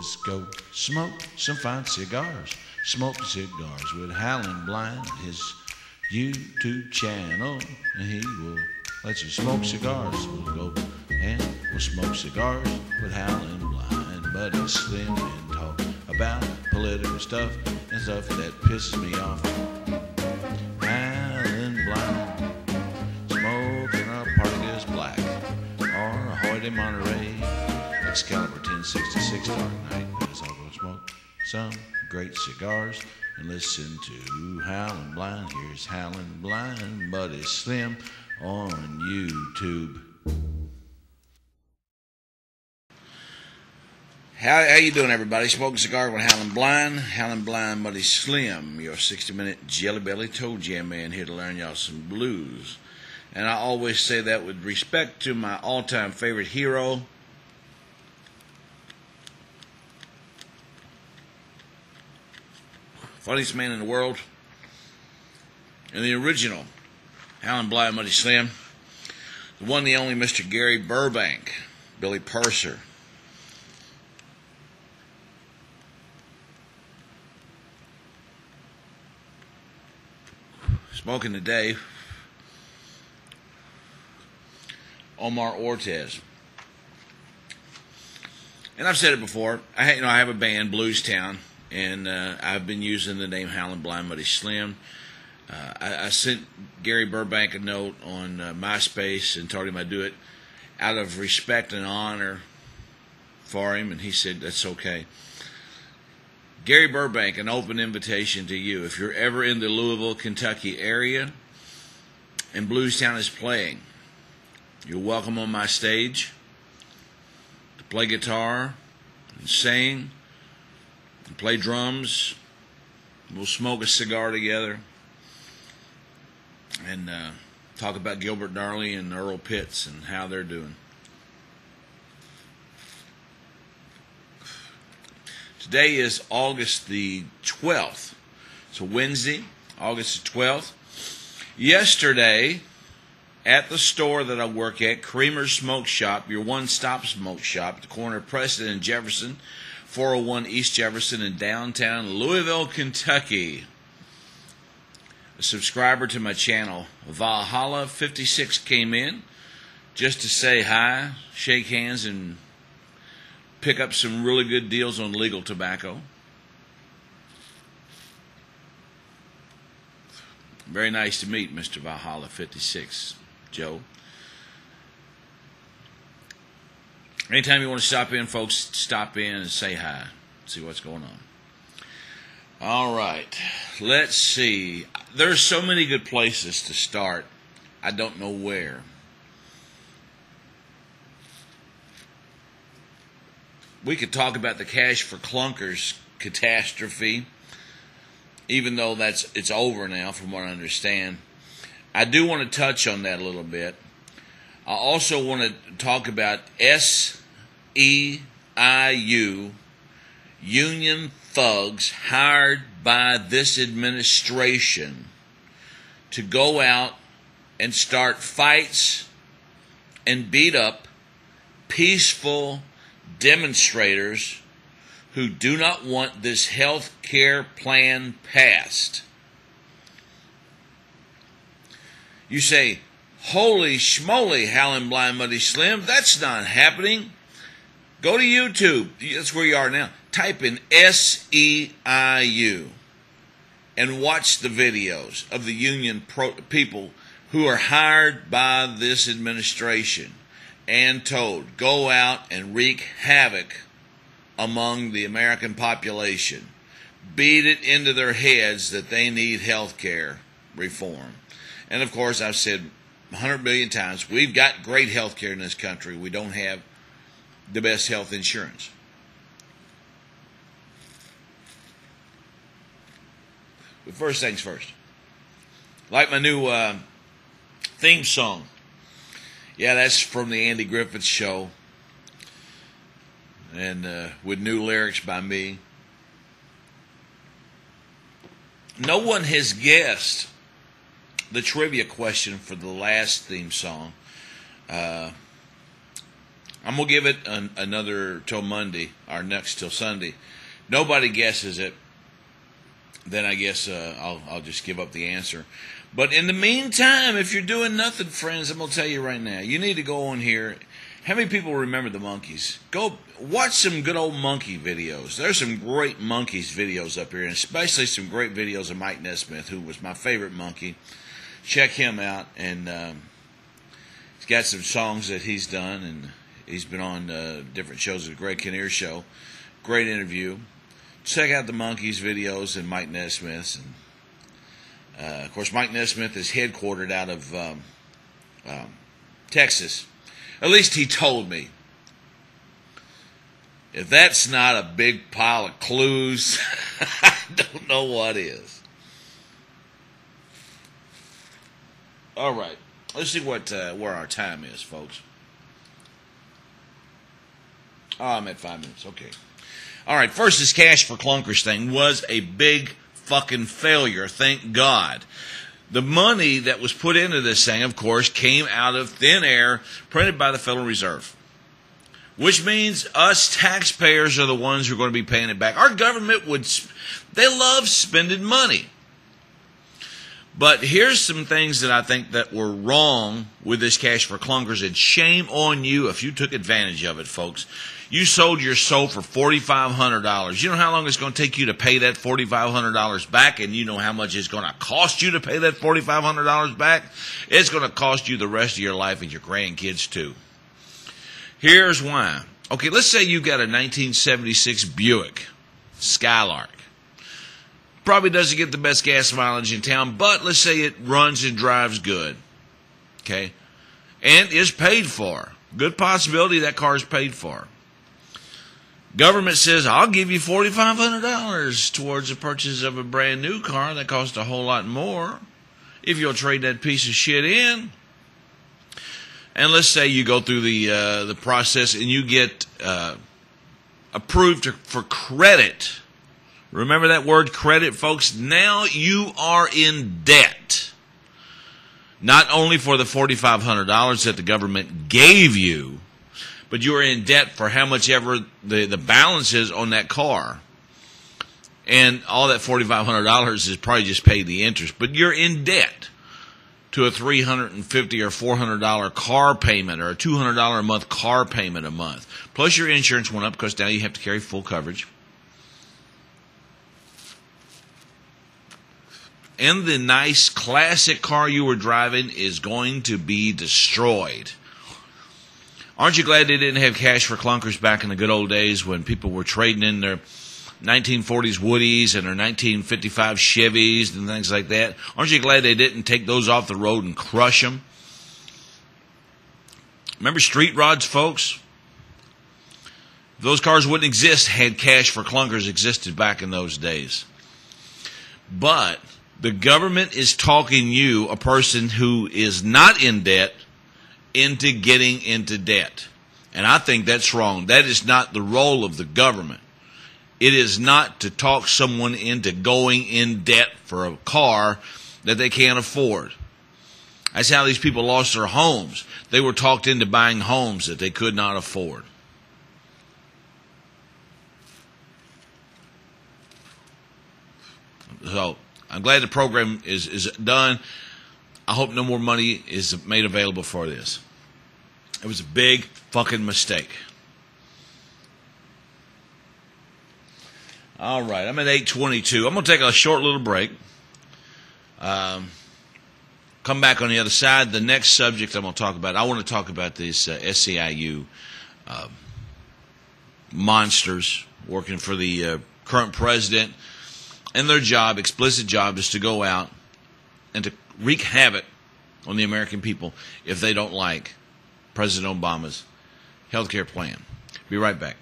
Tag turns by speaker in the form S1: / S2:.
S1: let's go smoke some fine cigars. Smoke cigars with Howlinblind, his YouTube channel, and he will let you smoke cigars. We'll go and we'll smoke cigars with Howlinblind, Buddy Slim, and talk about political stuff and stuff that pisses me off. Howlinblind, smoking a party is black, or a Hoyt in Monterey, Excalibur 1066 Dark Knight. Let's all go smoke some great cigars and listen to Howlinblind. Here's Howlinblind, Buddy Slim on YouTube. How you doing, everybody? Smoking cigar with Howlinblind, Buddy Slim, your 60-minute Jelly Belly Toe Jam man, here to learn y'all some blues. And I always say that with respect to my all-time favorite hero, funniest man in the world, and the original Howlinblind, Buddy Slim, the one, the only Mr. Gary Burbank, Billy Purser. Smoking today, Omar Ortez. And I've said it before, I have a band, Blues Town, and I've been using the name Howlinblind, Buddy Slim. I sent Gary Burbank a note on MySpace and told him I'd do it out of respect and honor for him, and he said that's okay. Gary Burbank, an open invitation to you. If you're ever in the Louisville, Kentucky area and Blues Town is playing, you're welcome on my stage to play guitar and sing and play drums. We'll smoke a cigar together and talk about Gilbert Darley and Earl Pitts and how they're doing. Today is August the 12th. It's a Wednesday, August the 12th. Yesterday, at the store that I work at, Creamer's Smoke Shop, your one-stop smoke shop, at the corner of Preston and Jefferson, 401 East Jefferson in downtown Louisville, Kentucky. A subscriber to my channel, Valhalla 56, came in just to say hi, shake hands, and pick up some really good deals on legal tobacco. Very nice to meet Mr. Valhalla 56, Joe. Anytime you want to stop in, folks, stop in and say hi. See what's going on. All right, let's see. There's so many good places to start. I don't know where. We could talk about the Cash for Clunkers catastrophe, even though it's over now, from what I understand. I do want to touch on that a little bit. I also want to talk about S.E.I, union thugs hired by this administration to go out and start fights and beat up peaceful demonstrators who do not want this health care plan passed. You say, holy schmoly, Howlinblind, Buddy Slim, that's not happening. Go to YouTube. That's where you are now. Type in SEIU and watch the videos of the union people who are hired by this administration and told, go out and wreak havoc among the American population. Beat it into their heads that they need health care reform. And of course, I've said 100 billion times, we've got great health care in this country. We don't have the best health insurance. But first things first. Like my new theme song. Yeah, that's from the Andy Griffith Show, and with new lyrics by me. No one has guessed the trivia question for the last theme song. I'm going to give it another till Monday. our next till Sunday, nobody guesses it, then I guess I'll just give up the answer. But in the meantime, if you're doing nothing, friends, I'm going to tell you right now, you need to go on here. How many people remember the monkeys? Go watch some good old monkey videos. There's some great monkeys videos up here, and especially some great videos of Mike Nesmith, who was my favorite monkey. Check him out, and he's got some songs that he's done, and he's been on different shows, the Greg Kinnear Show. Great interview. Check out the monkeys videos and Mike Nesmith's. And, of course, Mike Nesmith is headquartered out of Texas. At least he told me. If that's not a big pile of clues, I don't know what is. All right. Let's see where our time is, folks. Oh, I'm at 5 minutes. Okay. All right. First, this Cash for Clunkers thing was a big fucking failure. Thank God. The money that was put into this thing, of course, came out of thin air, printed by the Federal Reserve. Which means us taxpayers are the ones who are going to be paying it back. Our government they love spending money. But here's some things that I think that were wrong with this Cash for Clunkers, and shame on you if you took advantage of it, folks. You sold your soul for $4,500. You know how long it's going to take you to pay that $4,500 back, and you know how much it's going to cost you to pay that $4,500 back? It's going to cost you the rest of your life and your grandkids too. Here's why. Okay, let's say you got a 1976 Buick Skylark. Probably doesn't get the best gas mileage in town, but let's say it runs and drives good. Okay? And is paid for. Good possibility that car is paid for. Government says, I'll give you $4,500 towards the purchase of a brand new car that costs a whole lot more if you'll trade that piece of shit in. And let's say you go through the process and you get approved for credit. Remember that word credit, folks? Now you are in debt. Not only for the $4,500 that the government gave you, but you are in debt for how much ever the balance is on that car. And all that $4,500 is probably just paid the interest. But you're in debt to a $350 or $400 car payment or a $200 a month car payment a month. Plus your insurance went up because now you have to carry full coverage. And the nice classic car you were driving is going to be destroyed. Aren't you glad they didn't have Cash for Clunkers back in the good old days when people were trading in their 1940s Woodies and their 1955 Chevys and things like that? Aren't you glad they didn't take those off the road and crush them? Remember street rods, folks? If those cars wouldn't exist had Cash for Clunkers existed back in those days. But the government is talking you, a person who is not in debt, into getting into debt. And I think that's wrong. That is not the role of the government. It is not to talk someone into going in debt for a car that they can't afford. That's how these people lost their homes. They were talked into buying homes that they could not afford. So I'm glad the program is done. I hope no more money is made available for this. It was a big fucking mistake. All right, I'm at 8:22. I'm going to take a short little break. Come back on the other side. The next subject I'm going to talk about, I want to talk about this S.E.I. monsters working for the current president. And their job, explicit job, is to go out and to wreak havoc on the American people if they don't like President Obama's health care plan. Be right back.